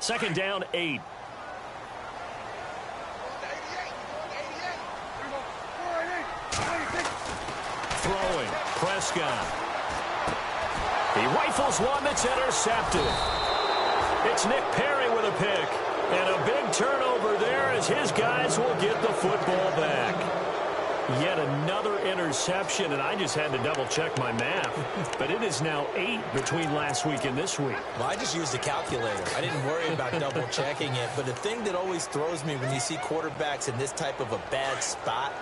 Second down, 8. Throwing, Prescott. He rifles one that's intercepted. It's Nick Perry with a pick. And a big turnover there as his guys will get the football back. Yet another interception, and I just had to double-check my math. But it is now 8 between last week and this week. Well, I just used a calculator. I didn't worry about double-checking it. But the thing that always throws me when you see quarterbacks in this type of a bad spot,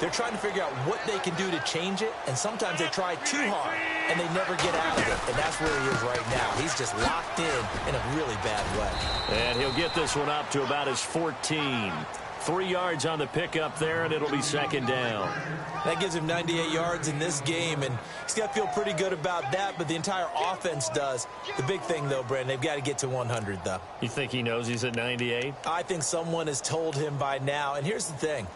they're trying to figure out what they can do to change it, and sometimes they try too hard, and they never get out of it. And that's where he is right now. He's just locked in a really bad way. And he'll get this one up to about his 14. 3 yards on the pickup there, and it'll be 2nd down. That gives him 98 yards in this game, and he's got to feel pretty good about that, but the entire offense does. The big thing, though, Brandon, they've got to get to 100, though. You think he knows he's at 98? I think someone has told him by now, and here's the thing.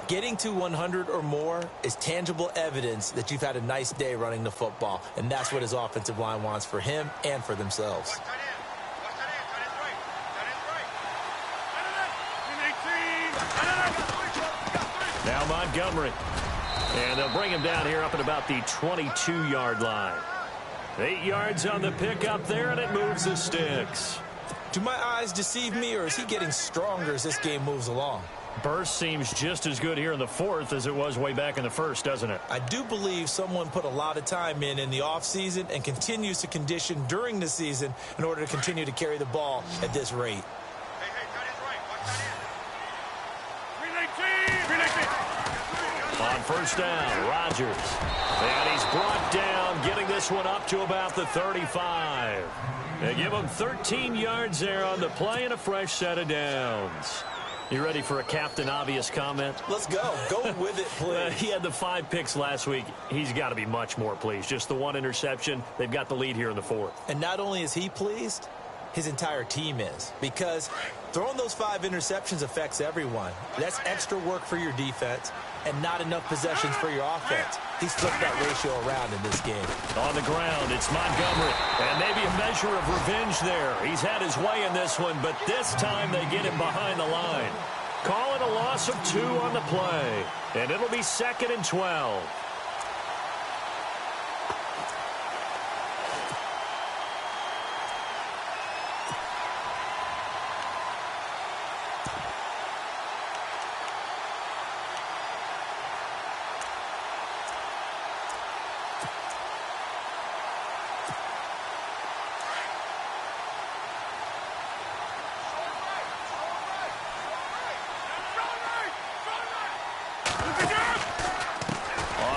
Getting to 100 or more is tangible evidence that you've had a nice day running the football, and that's what his offensive line wants for him and for themselves. Now Montgomery. And they'll bring him down here up at about the 22-yard line. 8 yards on the pickup there, and it moves the sticks. Do my eyes deceive me, or is he getting stronger as this game moves along? Burst seems just as good here in the fourth as it was way back in the first, doesn't it? I do believe someone put a lot of time in the offseason and continues to condition during the season in order to continue to carry the ball at this rate. Hey, tight end's right. Watch tight end. Relay team. On first down, Rodgers. And he's brought down, getting this one up to about the 35. They give him 13 yards there on the play and a fresh set of downs. You ready for a Captain Obvious comment? Let's go. Go with it, please. He had the 5 picks last week. He's got to be much more pleased. Just the 1 interception. They've got the lead here in the fourth. And not only is he pleased, his entire team is. Because throwing those 5 interceptions affects everyone. That's extra work for your defense and not enough possessions for your offense. He's flipped that ratio around in this game. On the ground, it's Montgomery. And maybe a measure of revenge there. He's had his way in this one, but this time they get him behind the line. Call it a loss of 2 on the play. And it'll be 2nd and 12.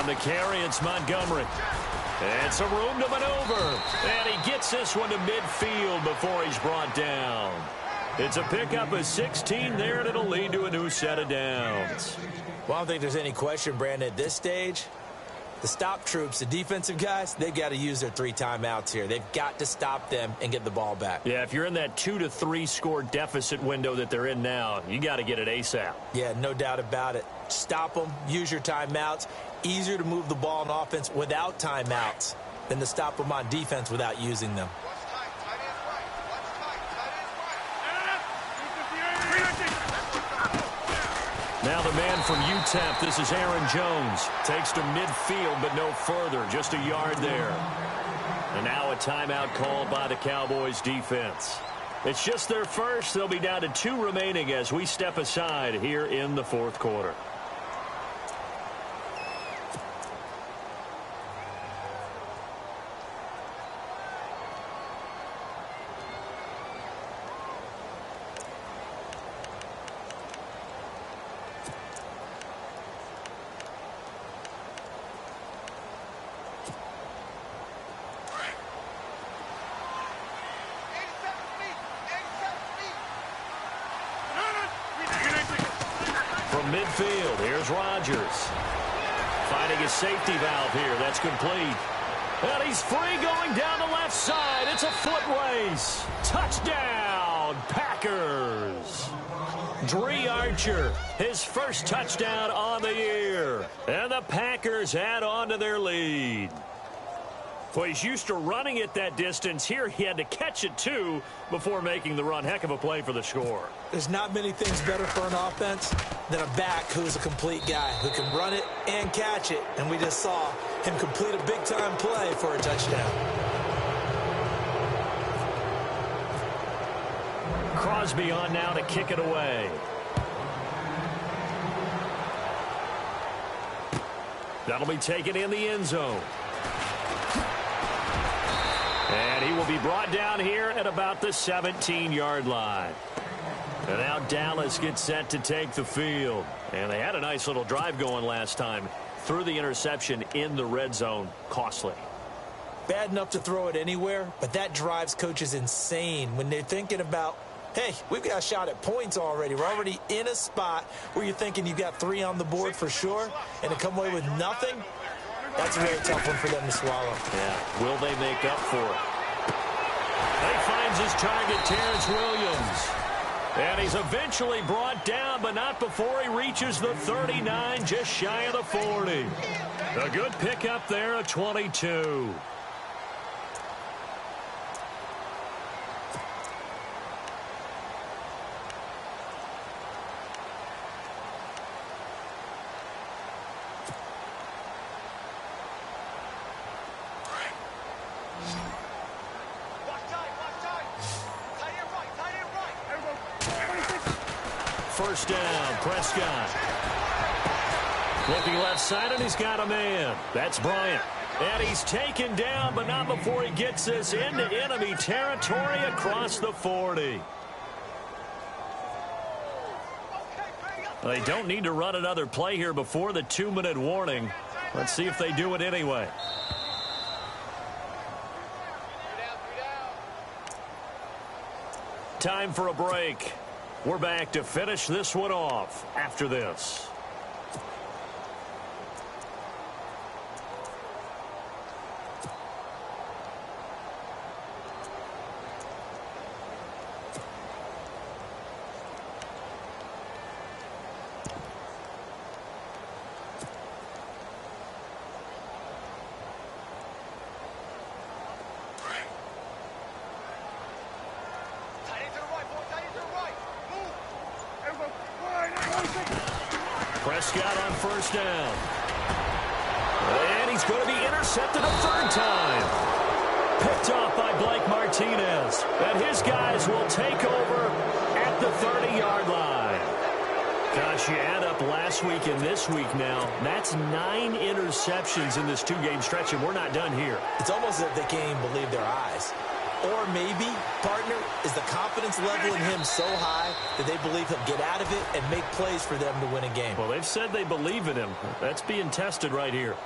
The carry, it's Montgomery. And some room to maneuver. And he gets this one to midfield before he's brought down. It's a pickup of 16 there, and it'll lead to a new set of downs. Well, I don't think there's any question, Brandon, at this stage. The stop troops, the defensive guys, they've got to use their 3 timeouts here. They've got to stop them and get the ball back. Yeah, if you're in that 2 to 3 score deficit window that they're in now, you got to get it ASAP. Yeah, no doubt about it. Stop them, use your timeouts. Easier to move the ball on offense without timeouts than to stop them on defense without using them. Watch tight. Tight end's right. Watch tight. Tight end's right. Now the man from UTEP, this is Aaron Jones. Takes to midfield, but no further. Just a yard there. And now a timeout called by the Cowboys defense. It's just their first. They'll be down to 2 remaining as we step aside here in the fourth quarter. Midfield, here's Rodgers. Finding his safety valve here. That's complete. And he's free going down the left side. It's a foot race. Touchdown, Packers. Dree Archer, his first touchdown on the year. And the Packers add on to their lead. Well, he's used to running it that distance. Here he had to catch it, too, before making the run. Heck of a play for the score. There's not many things better for an offense than a back who's a complete guy who can run it and catch it. And we just saw him complete a big-time play for a touchdown. Crosby on now to kick it away. That'll be taken in the end zone. And he will be brought down here at about the 17-yard line. And now Dallas gets set to take the field. And they had a nice little drive going last time. Threw the interception in the red zone. Costly. Bad enough to throw it anywhere, but that drives coaches insane when they're thinking about, hey, we've got a shot at points already. We're already in a spot where you're thinking you've got 3 on the board for sure, and to come away with nothing, that's a very tough one for them to swallow. Yeah, will they make up for it? He finds his target, Terrence Williams. And he's eventually brought down, but not before he reaches the 39, just shy of the 40. A good pickup there at 22. first down. Prescott. Looking left side, and he's got a man. That's Bryant. And he's taken down, but not before he gets this into enemy territory across the 40. They don't need to run another play here before the 2-minute warning. Let's see if they do it anyway. Time for a break. We're back to finish this one off after this. Prescott on first down. And he's going to be intercepted a third time. Picked off by Blake Martinez. And his guys will take over at the 30-yard line. Gosh, you add up last week and this week now. That's 9 interceptions in this 2-game stretch, and we're not done here. It's almost as if they can't even believe their eyes. Or maybe, partner, is the confidence level in him so high that they believe he'll get out of it and make plays for them to win a game. Well, they've said they believe in him. That's being tested right here.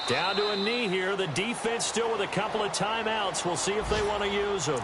Down to a knee here. The defense still with a couple of timeouts. We'll see if they want to use them.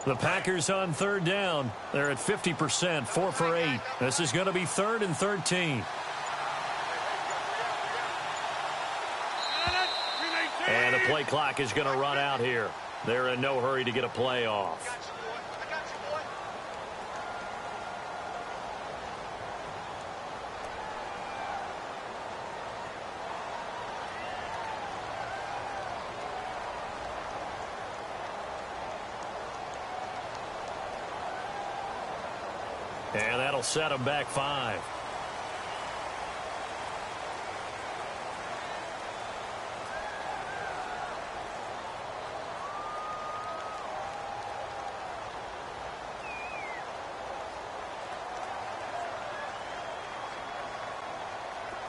The Packers on third down. They're at 50%, 4 for 8. This is going to be 3rd and 13. And the play clock is going to run out here. They're in no hurry to get a play off. And that'll set them back 5.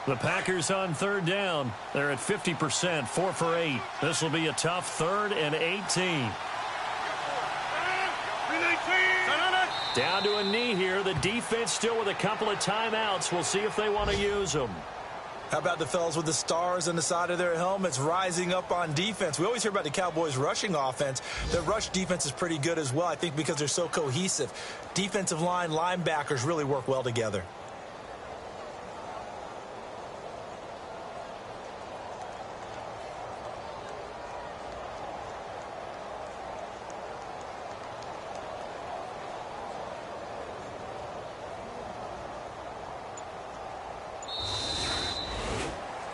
The Packers on third down. They're at 50%, 4 for 8. This will be a tough 3rd and 18. Down to a knee here. The defense still with a couple of timeouts. We'll see if they want to use them. How about the fellas with the stars on the side of their helmets rising up on defense? We always hear about the Cowboys' rushing offense. Their rush defense is pretty good as well, I think, because they're so cohesive. Defensive line, linebackers really work well together.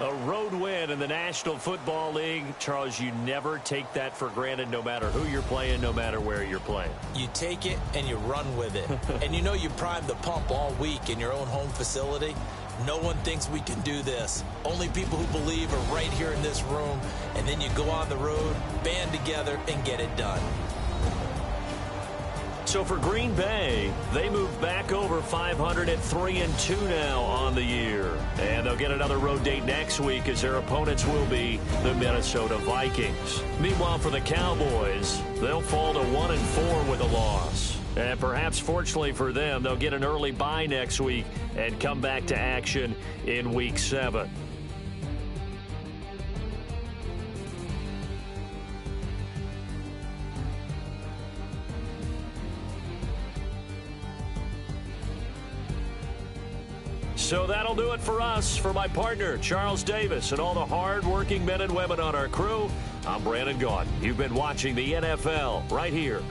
A road win in the National Football League. Charles, you never take that for granted no matter who you're playing, no matter where you're playing. You take it and you run with it. And you know you primed the pump all week in your own home facility. No one thinks we can do this. Only people who believe are right here in this room. And then you go on the road, band together, and get it done. So for Green Bay, they move back over 500 at 3-2 now on the year. And they'll get another road date next week as their opponents will be the Minnesota Vikings. Meanwhile, for the Cowboys, they'll fall to 1-4 with a loss. And perhaps fortunately for them, they'll get an early bye next week and come back to action in Week 7. So that'll do it for us. For my partner, Charles Davis, and all the hard-working men and women on our crew, I'm Brandon Gaudin. You've been watching the NFL right here